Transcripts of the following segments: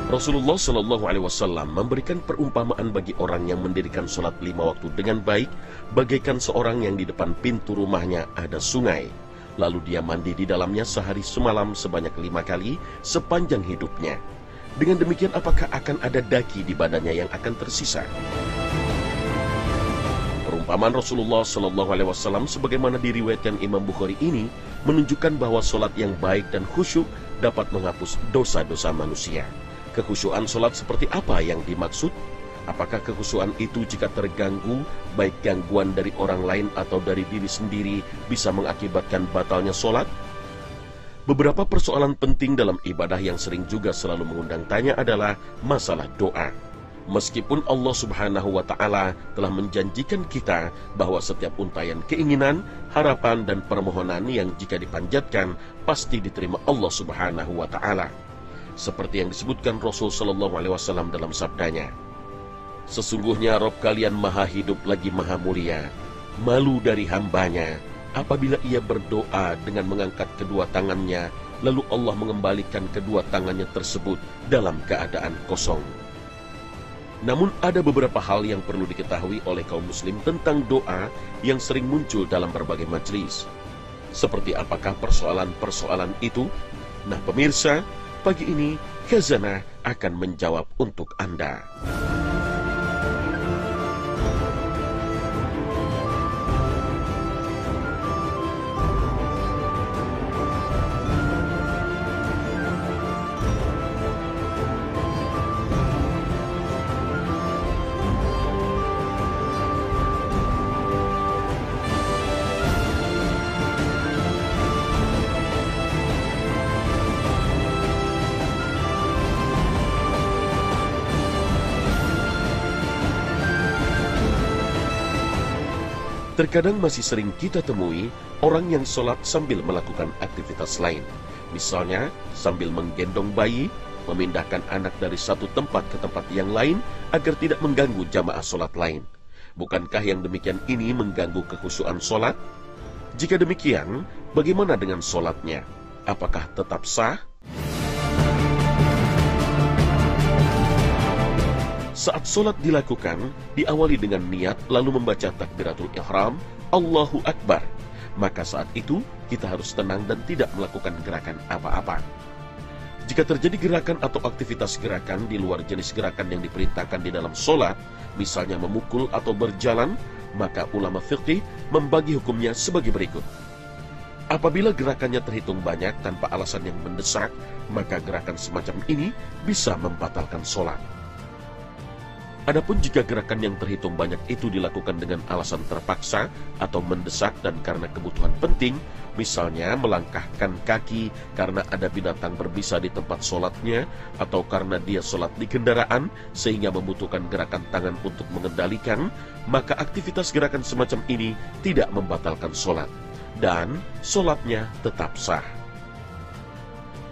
Rasulullah Shallallahu Alaihi Wasallam memberikan perumpamaan bagi orang yang mendirikan sholat 5 waktu dengan baik, bagaikan seorang yang di depan pintu rumahnya ada sungai, lalu dia mandi di dalamnya sehari semalam sebanyak 5 kali sepanjang hidupnya. Dengan demikian, apakah akan ada daki di badannya yang akan tersisa? Perumpamaan Rasulullah Shallallahu Alaihi Wasallam sebagaimana diriwayatkan Imam Bukhari ini menunjukkan bahwa sholat yang baik dan khusyuk dapat menghapus dosa-dosa manusia. Kekhusyuan sholat seperti apa yang dimaksud? Apakah kekhusyuan itu jika terganggu, baik gangguan dari orang lain atau dari diri sendiri, bisa mengakibatkan batalnya sholat? Beberapa persoalan penting dalam ibadah yang sering juga selalu mengundang tanya adalah masalah doa. Meskipun Allah Subhanahu wa Ta'ala telah menjanjikan kita bahwa setiap untayan keinginan, harapan, dan permohonan yang jika dipanjatkan pasti diterima Allah Subhanahu wa Ta'ala. Seperti yang disebutkan Rasul Sallallahu Alaihi Wasallam dalam sabdanya, sesungguhnya Rabb kalian maha hidup lagi maha mulia, malu dari hambanya apabila ia berdoa dengan mengangkat kedua tangannya, lalu Allah mengembalikan kedua tangannya tersebut dalam keadaan kosong. Namun ada beberapa hal yang perlu diketahui oleh kaum muslim tentang doa yang sering muncul dalam berbagai majelis. Seperti apakah persoalan-persoalan itu? Nah pemirsa, pagi ini Khazanah akan menjawab untuk Anda. Terkadang masih sering kita temui orang yang sholat sambil melakukan aktivitas lain. Misalnya, sambil menggendong bayi, memindahkan anak dari satu tempat ke tempat yang lain agar tidak mengganggu jamaah sholat lain. Bukankah yang demikian ini mengganggu kekhusyuan sholat? Jika demikian, bagaimana dengan sholatnya? Apakah tetap sah? Saat sholat dilakukan, diawali dengan niat lalu membaca takbiratul ihram, Allahu Akbar. Maka saat itu, kita harus tenang dan tidak melakukan gerakan apa-apa. Jika terjadi gerakan atau aktivitas gerakan di luar jenis gerakan yang diperintahkan di dalam sholat, misalnya memukul atau berjalan, maka ulama fiqih membagi hukumnya sebagai berikut. Apabila gerakannya terhitung banyak tanpa alasan yang mendesak, maka gerakan semacam ini bisa membatalkan sholat. Adapun jika gerakan yang terhitung banyak itu dilakukan dengan alasan terpaksa atau mendesak dan karena kebutuhan penting, misalnya melangkahkan kaki karena ada binatang berbisa di tempat sholatnya, atau karena dia sholat di kendaraan sehingga membutuhkan gerakan tangan untuk mengendalikan, maka aktivitas gerakan semacam ini tidak membatalkan sholat, dan sholatnya tetap sah.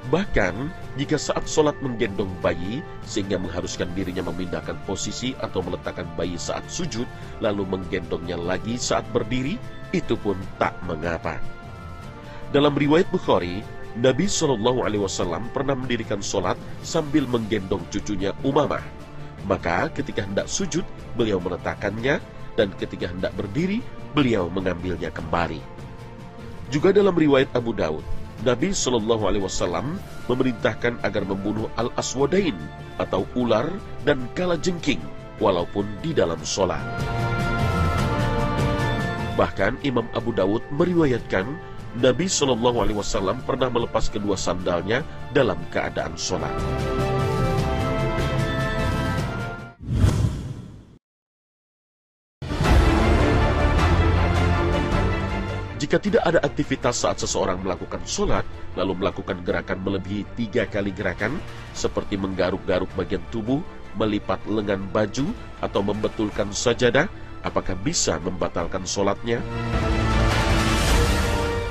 Bahkan, jika saat sholat menggendong bayi, sehingga mengharuskan dirinya memindahkan posisi atau meletakkan bayi saat sujud, lalu menggendongnya lagi saat berdiri, itu pun tak mengapa. Dalam riwayat Bukhari, Nabi SAW pernah mendirikan sholat sambil menggendong cucunya Umamah. Maka ketika hendak sujud, beliau meletakkannya, dan ketika hendak berdiri, beliau mengambilnya kembali. Juga dalam riwayat Abu Daud, Nabi SAW memerintahkan agar membunuh al-aswadain atau ular dan kalajengking walaupun di dalam sholat. Bahkan Imam Abu Daud meriwayatkan Nabi SAW pernah melepas kedua sandalnya dalam keadaan sholat. Jika tidak ada aktivitas saat seseorang melakukan sholat, lalu melakukan gerakan melebihi 3 kali gerakan, seperti menggaruk-garuk bagian tubuh, melipat lengan baju, atau membetulkan sajadah, apakah bisa membatalkan sholatnya?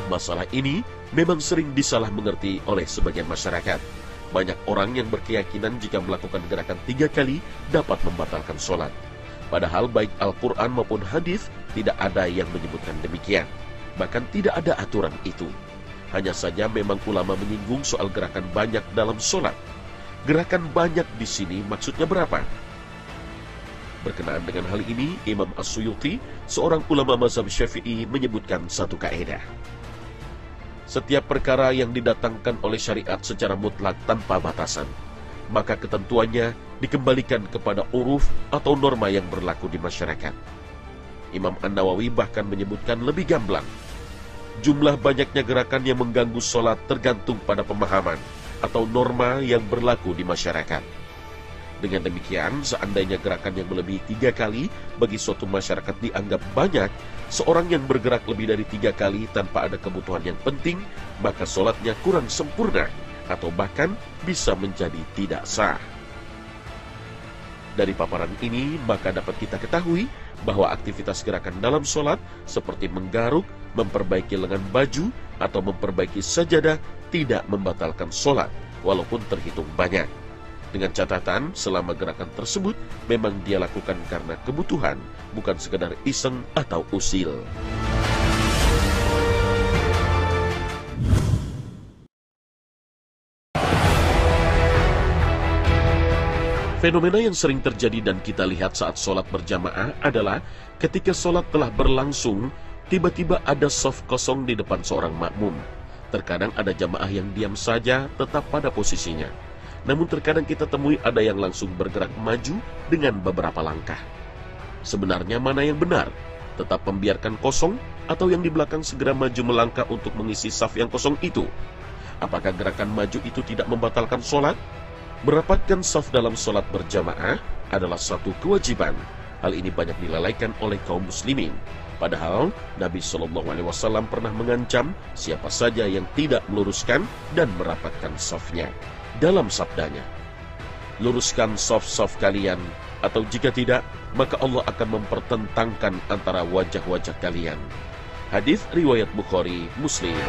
Masalah ini memang sering disalah mengerti oleh sebagian masyarakat. Banyak orang yang berkeyakinan jika melakukan gerakan 3 kali dapat membatalkan sholat. Padahal baik Al-Quran maupun hadis tidak ada yang menyebutkan demikian. Bahkan tidak ada aturan itu. Hanya saja memang ulama menyinggung soal gerakan banyak dalam sholat. Gerakan banyak di sini maksudnya berapa? Berkenaan dengan hal ini, Imam As-Suyuti, seorang ulama mazhab Syafi'i, menyebutkan satu kaidah. Setiap perkara yang didatangkan oleh syariat secara mutlak tanpa batasan, maka ketentuannya dikembalikan kepada uruf atau norma yang berlaku di masyarakat. Imam An-Nawawi bahkan menyebutkan lebih gamblang. Jumlah banyaknya gerakan yang mengganggu sholat tergantung pada pemahaman atau norma yang berlaku di masyarakat. Dengan demikian, seandainya gerakan yang melebihi 3 kali bagi suatu masyarakat dianggap banyak, seorang yang bergerak lebih dari 3 kali tanpa ada kebutuhan yang penting, maka sholatnya kurang sempurna atau bahkan bisa menjadi tidak sah. Dari paparan ini, maka dapat kita ketahui bahwa aktivitas gerakan dalam sholat seperti menggaruk, memperbaiki lengan baju, atau memperbaiki sajadah tidak membatalkan sholat, walaupun terhitung banyak. Dengan catatan, selama gerakan tersebut memang dia lakukan karena kebutuhan, bukan sekedar iseng atau usil. Fenomena yang sering terjadi dan kita lihat saat sholat berjamaah adalah ketika sholat telah berlangsung, tiba-tiba ada shaf kosong di depan seorang makmum. Terkadang ada jamaah yang diam saja tetap pada posisinya. Namun terkadang kita temui ada yang langsung bergerak maju dengan beberapa langkah. Sebenarnya mana yang benar? Tetap membiarkan kosong atau yang di belakang segera maju melangkah untuk mengisi shaf yang kosong itu? Apakah gerakan maju itu tidak membatalkan sholat? Merapatkan shaf dalam sholat berjamaah adalah satu kewajiban. Hal ini banyak dilalaikan oleh kaum muslimin. Padahal Nabi SAW pernah mengancam siapa saja yang tidak meluruskan dan merapatkan shafnya. Dalam sabdanya, luruskan shaf-shaf kalian, atau jika tidak, maka Allah akan mempertentangkan antara wajah-wajah kalian. Hadis riwayat Bukhari, Muslim.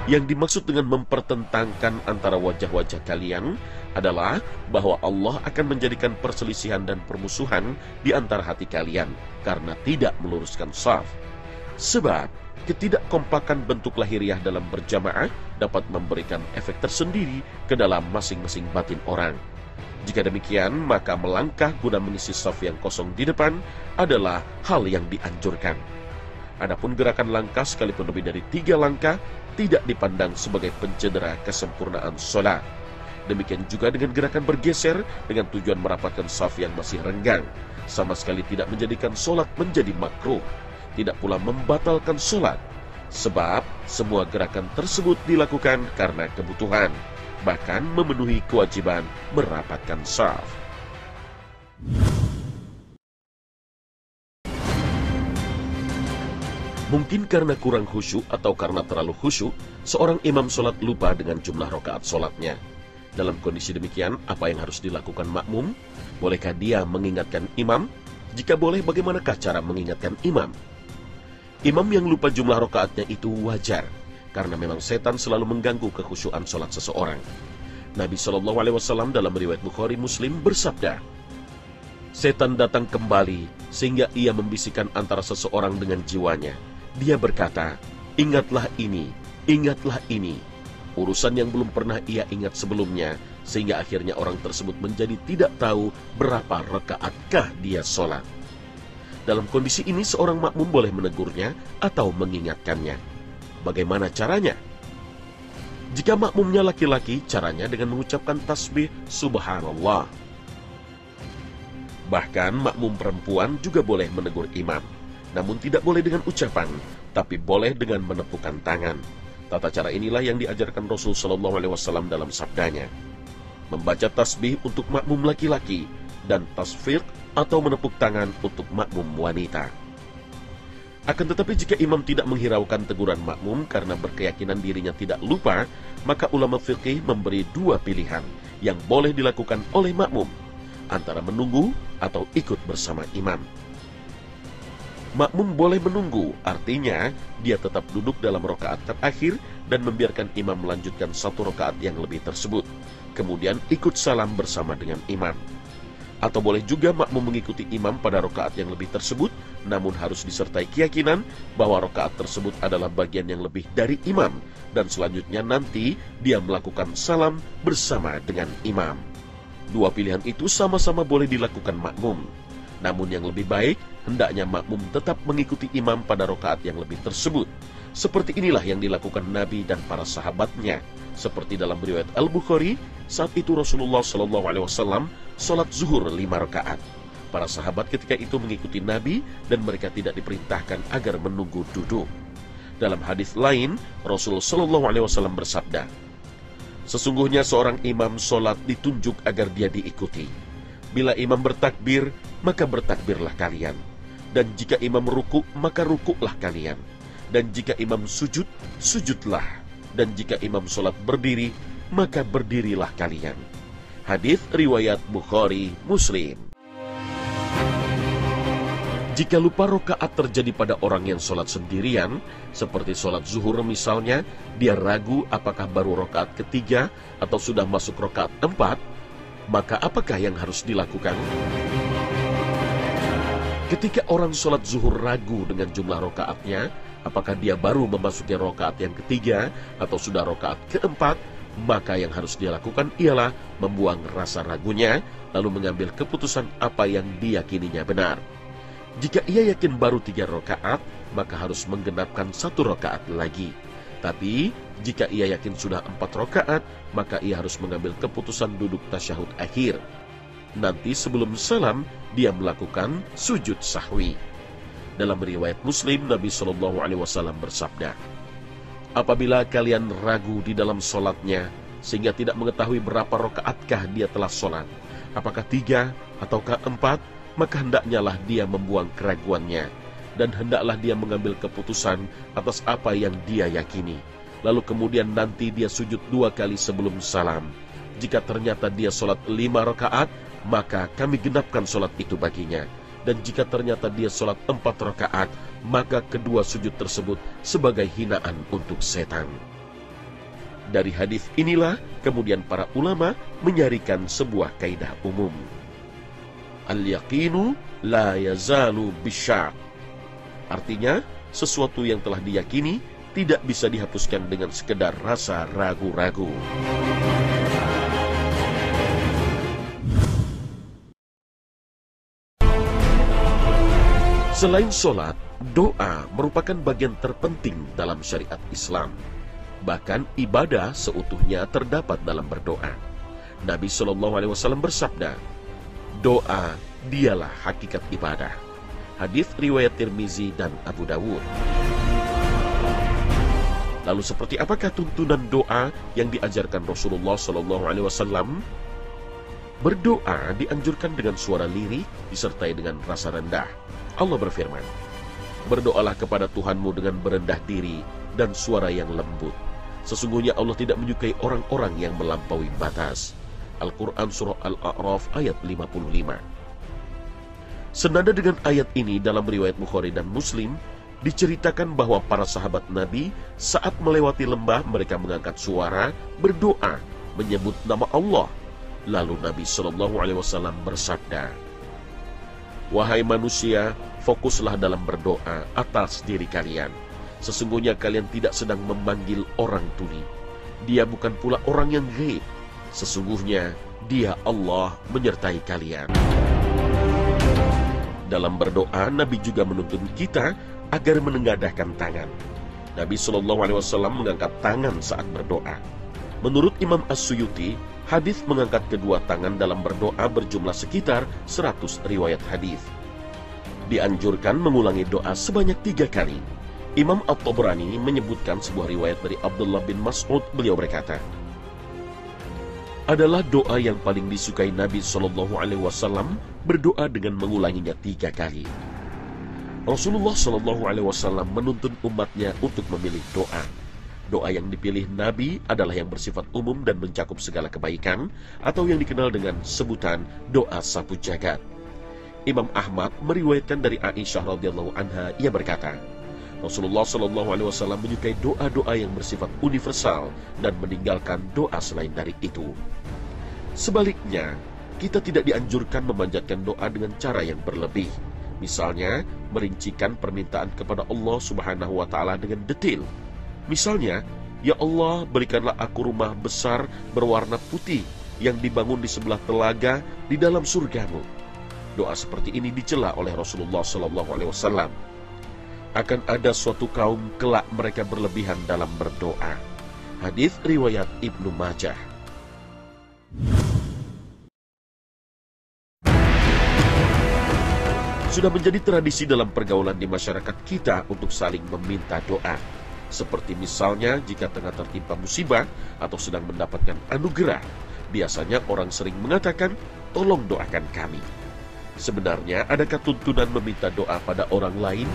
Yang dimaksud dengan mempertentangkan antara wajah-wajah kalian adalah bahwa Allah akan menjadikan perselisihan dan permusuhan di antara hati kalian karena tidak meluruskan shaf. Sebab ketidakkompakan bentuk lahiriah dalam berjamaah dapat memberikan efek tersendiri ke dalam masing-masing batin orang. Jika demikian, maka melangkah guna mengisi shaf yang kosong di depan adalah hal yang dianjurkan. Adapun gerakan langkah sekalipun lebih dari 3 langkah tidak dipandang sebagai pencedera kesempurnaan sholat. Demikian juga dengan gerakan bergeser dengan tujuan merapatkan shaf yang masih renggang, sama sekali tidak menjadikan sholat menjadi makruh, tidak pula membatalkan sholat, sebab semua gerakan tersebut dilakukan karena kebutuhan, bahkan memenuhi kewajiban merapatkan shaf. Mungkin karena kurang khusyuk atau karena terlalu khusyuk, seorang imam sholat lupa dengan jumlah rakaat sholatnya. Dalam kondisi demikian, apa yang harus dilakukan makmum? Bolehkah dia mengingatkan imam? Jika boleh, bagaimanakah cara mengingatkan imam? Imam yang lupa jumlah rakaatnya itu wajar, karena memang setan selalu mengganggu kekhusyuan sholat seseorang. Nabi SAW dalam riwayat Bukhari Muslim bersabda, setan datang kembali sehingga ia membisikkan antara seseorang dengan jiwanya. Dia berkata, ingatlah ini, ingatlah ini. Urusan yang belum pernah ia ingat sebelumnya, sehingga akhirnya orang tersebut menjadi tidak tahu berapa rakaatkah dia sholat. Dalam kondisi ini seorang makmum boleh menegurnya atau mengingatkannya. Bagaimana caranya? Jika makmumnya laki-laki, caranya dengan mengucapkan tasbih subhanallah. Bahkan makmum perempuan juga boleh menegur imam, namun tidak boleh dengan ucapan, tapi boleh dengan menepukkan tangan. Tata cara inilah yang diajarkan Rasul SAW dalam sabdanya. Membaca tasbih untuk makmum laki-laki dan tasfiq atau menepuk tangan untuk makmum wanita. Akan tetapi jika imam tidak menghiraukan teguran makmum karena berkeyakinan dirinya tidak lupa, maka ulama fikih memberi 2 pilihan yang boleh dilakukan oleh makmum, antara menunggu atau ikut bersama imam. Makmum boleh menunggu, artinya dia tetap duduk dalam rakaat terakhir dan membiarkan imam melanjutkan 1 rakaat yang lebih tersebut, kemudian ikut salam bersama dengan imam. Atau boleh juga makmum mengikuti imam pada rakaat yang lebih tersebut, namun harus disertai keyakinan bahwa rakaat tersebut adalah bagian yang lebih dari imam, dan selanjutnya nanti dia melakukan salam bersama dengan imam. Dua pilihan itu sama-sama boleh dilakukan makmum. Namun yang lebih baik, hendaknya makmum tetap mengikuti imam pada rakaat yang lebih tersebut. Seperti inilah yang dilakukan Nabi dan para sahabatnya. Seperti dalam riwayat Al-Bukhari, saat itu Rasulullah SAW sholat zuhur 5 rakaat. Para sahabat ketika itu mengikuti Nabi dan mereka tidak diperintahkan agar menunggu duduk. Dalam hadis lain, Rasulullah SAW bersabda, "Sesungguhnya seorang imam sholat ditunjuk agar dia diikuti. Bila imam bertakbir, maka bertakbirlah kalian. Dan jika imam ruku', maka rukuklah kalian. Dan jika imam sujud, sujudlah. Dan jika imam sholat berdiri, maka berdirilah kalian." Hadis riwayat Bukhari Muslim. Jika lupa rakaat terjadi pada orang yang sholat sendirian, seperti sholat zuhur misalnya, dia ragu apakah baru rakaat ketiga atau sudah masuk rakaat 4, maka apakah yang harus dilakukan? Ketika orang sholat zuhur ragu dengan jumlah rakaatnya, apakah dia baru memasuki rakaat yang ketiga atau sudah rakaat keempat, maka yang harus dia lakukan ialah membuang rasa ragunya, lalu mengambil keputusan apa yang diyakininya benar. Jika ia yakin baru 3 rakaat, maka harus menggenapkan 1 rakaat lagi. Tapi, jika ia yakin sudah 4 rakaat, maka ia harus mengambil keputusan duduk tasyahud akhir. Nanti sebelum salam, dia melakukan sujud sahwi. Dalam riwayat Muslim, Nabi SAW bersabda, "Apabila kalian ragu di dalam sholatnya, sehingga tidak mengetahui berapa rakaatkah dia telah sholat, apakah 3 ataukah 4, maka hendaknyalah dia membuang keraguannya, dan hendaklah dia mengambil keputusan atas apa yang dia yakini. Lalu kemudian nanti dia sujud 2 kali sebelum salam. Jika ternyata dia sholat 5 rakaat, maka kami genapkan sholat itu baginya. Dan jika ternyata dia sholat 4 rakaat, maka kedua sujud tersebut sebagai hinaan untuk setan." Dari hadis inilah kemudian para ulama menyarikan sebuah kaidah umum. Al-yaqinu la yazalu bisyak. Artinya, sesuatu yang telah diyakini tidak bisa dihapuskan dengan sekedar rasa ragu-ragu. Selain sholat, doa merupakan bagian terpenting dalam syariat Islam. Bahkan ibadah seutuhnya terdapat dalam berdoa. Nabi SAW bersabda, "Doa dialah hakikat ibadah." Hadis riwayat Tirmizi dan Abu Dawud. Lalu seperti apakah tuntunan doa yang diajarkan Rasulullah SAW? Berdoa dianjurkan dengan suara lirih disertai dengan rasa rendah. Allah berfirman, "Berdoalah kepada Tuhanmu dengan berendah diri dan suara yang lembut. Sesungguhnya Allah tidak menyukai orang-orang yang melampaui batas." Al-Quran Surah Al-A'raf ayat 55. Senada dengan ayat ini dalam riwayat Bukhari dan Muslim, diceritakan bahwa para sahabat Nabi saat melewati lembah mereka mengangkat suara berdoa menyebut nama Allah. Lalu Nabi SAW bersabda, "Wahai manusia, fokuslah dalam berdoa atas diri kalian. Sesungguhnya kalian tidak sedang memanggil orang tuli. Dia bukan pula orang yang gaib. Sesungguhnya Dia Allah menyertai kalian." Dalam berdoa, Nabi juga menuntun kita agar menengadahkan tangan. Nabi SAW mengangkat tangan saat berdoa. Menurut Imam As-Suyuti, hadis mengangkat kedua tangan dalam berdoa berjumlah sekitar 100 riwayat hadis. Dianjurkan mengulangi doa sebanyak 3 kali. Imam At-Tabrani menyebutkan sebuah riwayat dari Abdullah bin Mas'ud. Beliau berkata, "Adalah doa yang paling disukai Nabi SAW berdoa dengan mengulanginya 3 kali. Rasulullah SAW menuntun umatnya untuk memilih doa. Doa yang dipilih Nabi adalah yang bersifat umum dan mencakup segala kebaikan, atau yang dikenal dengan sebutan doa sapu jagat. Imam Ahmad meriwayatkan dari Aisyah radhiyallahu anha, ia berkata, Rasulullah SAW menyukai doa-doa yang bersifat universal dan meninggalkan doa selain dari itu. Sebaliknya, kita tidak dianjurkan memanjatkan doa dengan cara yang berlebih. Misalnya, merincikan permintaan kepada Allah Subhanahu wa Ta'ala dengan detail. Misalnya, "Ya Allah, berikanlah aku rumah besar berwarna putih yang dibangun di sebelah telaga di dalam surgamu." Doa seperti ini dicela oleh Rasulullah SAW. Akan ada suatu kaum kelak mereka berlebihan dalam berdoa. Hadis riwayat Ibnu Majah. Sudah menjadi tradisi dalam pergaulan di masyarakat kita untuk saling meminta doa. Seperti misalnya jika tengah tertimpa musibah atau sedang mendapatkan anugerah, biasanya orang sering mengatakan, "Tolong doakan kami." Sebenarnya, adakah tuntunan meminta doa pada orang lain?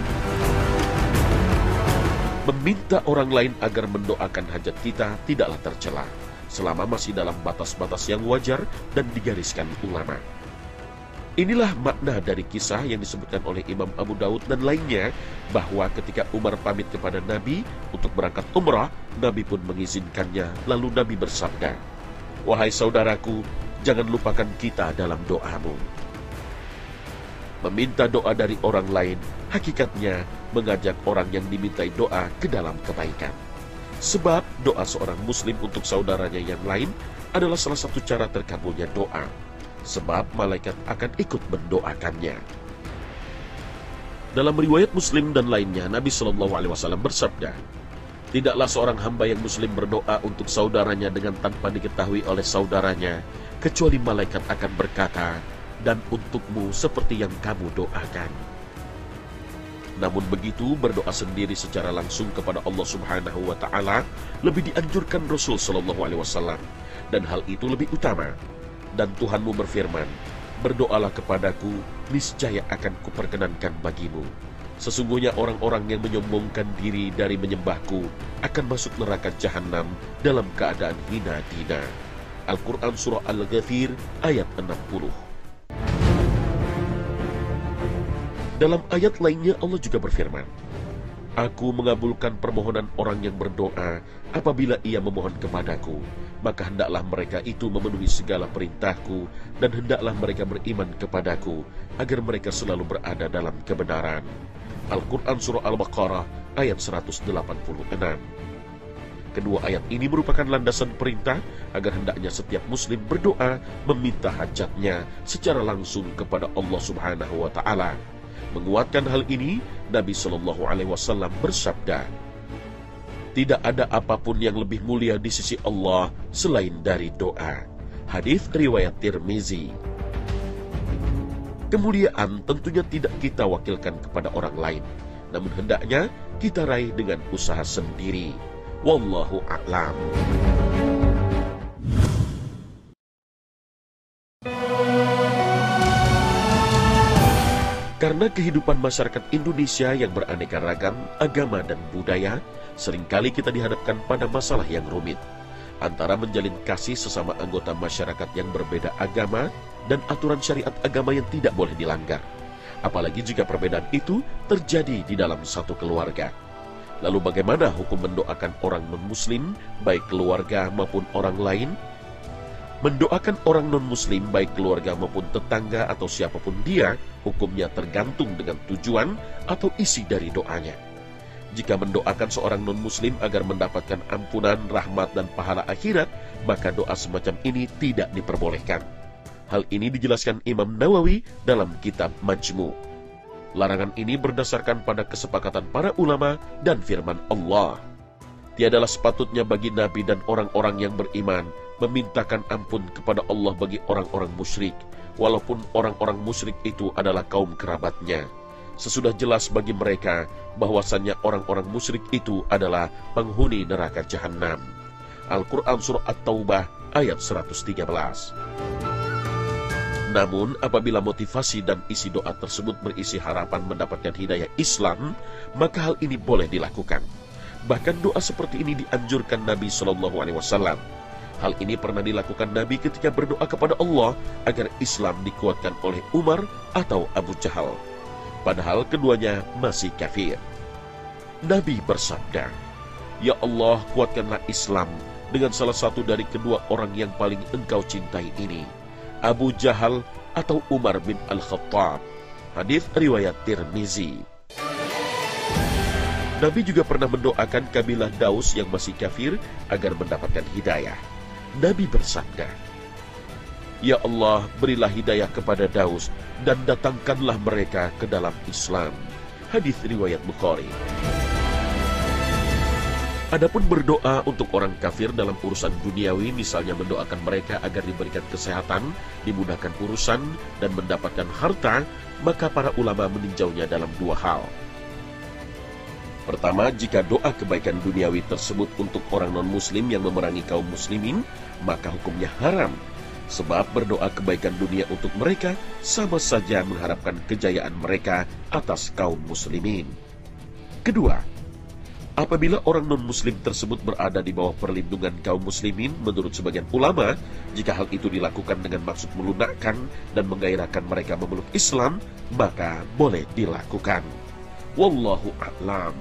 Meminta orang lain agar mendoakan hajat kita tidaklah tercela, selama masih dalam batas-batas yang wajar dan digariskan ulama. Inilah makna dari kisah yang disebutkan oleh Imam Abu Daud dan lainnya, bahwa ketika Umar pamit kepada Nabi untuk berangkat umrah, Nabi pun mengizinkannya. Lalu Nabi bersabda, "Wahai saudaraku, jangan lupakan kita dalam doamu." Meminta doa dari orang lain, hakikatnya mengajak orang yang dimintai doa ke dalam kebaikan. Sebab doa seorang muslim untuk saudaranya yang lain adalah salah satu cara terkabulnya doa. Sebab malaikat akan ikut mendoakannya. Dalam riwayat Muslim dan lainnya, Nabi SAW bersabda, "Tidaklah seorang hamba yang muslim berdoa untuk saudaranya dengan tanpa diketahui oleh saudaranya, kecuali malaikat akan berkata, 'Dan untukmu seperti yang kamu doakan.'" Namun begitu, berdoa sendiri secara langsung kepada Allah Subhanahu wa Ta'ala lebih dianjurkan Rasul SAW, dan hal itu lebih utama. Dan Tuhanmu berfirman, "Berdoalah kepadaku, niscaya akan kuperkenankan bagimu. Sesungguhnya orang-orang yang menyombongkan diri dari menyembahku akan masuk neraka jahanam dalam keadaan hina-hina." Al-Quran Surah Al-Ghafir ayat 60. Dalam ayat lainnya Allah juga berfirman, "Aku mengabulkan permohonan orang yang berdoa apabila ia memohon kepadaku, maka hendaklah mereka itu memenuhi segala perintahku, dan hendaklah mereka beriman kepadaku, agar mereka selalu berada dalam kebenaran." Al-Quran Surah Al-Baqarah ayat 186. Kedua ayat ini merupakan landasan perintah agar hendaknya setiap muslim berdoa meminta hajatnya secara langsung kepada Allah Subhanahu wa Ta'ala. Menguatkan hal ini, Nabi SAW bersabda, "Tidak ada apapun yang lebih mulia di sisi Allah selain dari doa." Hadis riwayat Tirmizi. Kemuliaan tentunya tidak kita wakilkan kepada orang lain, namun hendaknya kita raih dengan usaha sendiri. Wallahu a'lam. Karena kehidupan masyarakat Indonesia yang beraneka ragam, agama dan budaya, seringkali kita dihadapkan pada masalah yang rumit, antara menjalin kasih sesama anggota masyarakat yang berbeda agama dan aturan syariat agama yang tidak boleh dilanggar. Apalagi jika perbedaan itu terjadi di dalam satu keluarga. Lalu bagaimana hukum mendoakan orang non-muslim, baik keluarga maupun orang lain? Mendoakan orang non-muslim, baik keluarga maupun tetangga atau siapapun dia, hukumnya tergantung dengan tujuan atau isi dari doanya. Jika mendoakan seorang non-muslim agar mendapatkan ampunan, rahmat, dan pahala akhirat, maka doa semacam ini tidak diperbolehkan. Hal ini dijelaskan Imam Nawawi dalam kitab Majmu'. Larangan ini berdasarkan pada kesepakatan para ulama dan firman Allah. Tiadalah sepatutnya bagi Nabi dan orang-orang yang beriman memintakan ampun kepada Allah bagi orang-orang musyrik, walaupun orang-orang musyrik itu adalah kaum kerabatnya. Sesudah jelas bagi mereka bahwasannya orang-orang musyrik itu adalah penghuni neraka jahanam. Al-Quran Surah At-Taubah ayat 113. Namun, apabila motivasi dan isi doa tersebut berisi harapan mendapatkan hidayah Islam, maka hal ini boleh dilakukan. Bahkan doa seperti ini dianjurkan Nabi SAW. Hal ini pernah dilakukan Nabi ketika berdoa kepada Allah agar Islam dikuatkan oleh Umar atau Abu Jahal, padahal keduanya masih kafir. Nabi bersabda, "Ya Allah, kuatkanlah Islam dengan salah satu dari kedua orang yang paling engkau cintai ini, Abu Jahal atau Umar bin Al-Khattab. Hadis riwayat Tirmizi. Nabi juga pernah mendoakan kabilah Daus yang masih kafir agar mendapatkan hidayah. Nabi bersabda, "Ya Allah, berilah hidayah kepada Daus dan datangkanlah mereka ke dalam Islam." Hadis riwayat Bukhari. Adapun berdoa untuk orang kafir dalam urusan duniawi, misalnya mendoakan mereka agar diberikan kesehatan, dimudahkan urusan, dan mendapatkan harta, maka para ulama meninjaunya dalam dua hal. Pertama, jika doa kebaikan duniawi tersebut untuk orang non-muslim yang memerangi kaum muslimin, maka hukumnya haram. Sebab berdoa kebaikan dunia untuk mereka sama saja mengharapkan kejayaan mereka atas kaum muslimin. Kedua, apabila orang non-muslim tersebut berada di bawah perlindungan kaum muslimin, menurut sebagian ulama, jika hal itu dilakukan dengan maksud melunakkan dan menggairahkan mereka memeluk Islam, maka boleh dilakukan. Wallahu a'lam.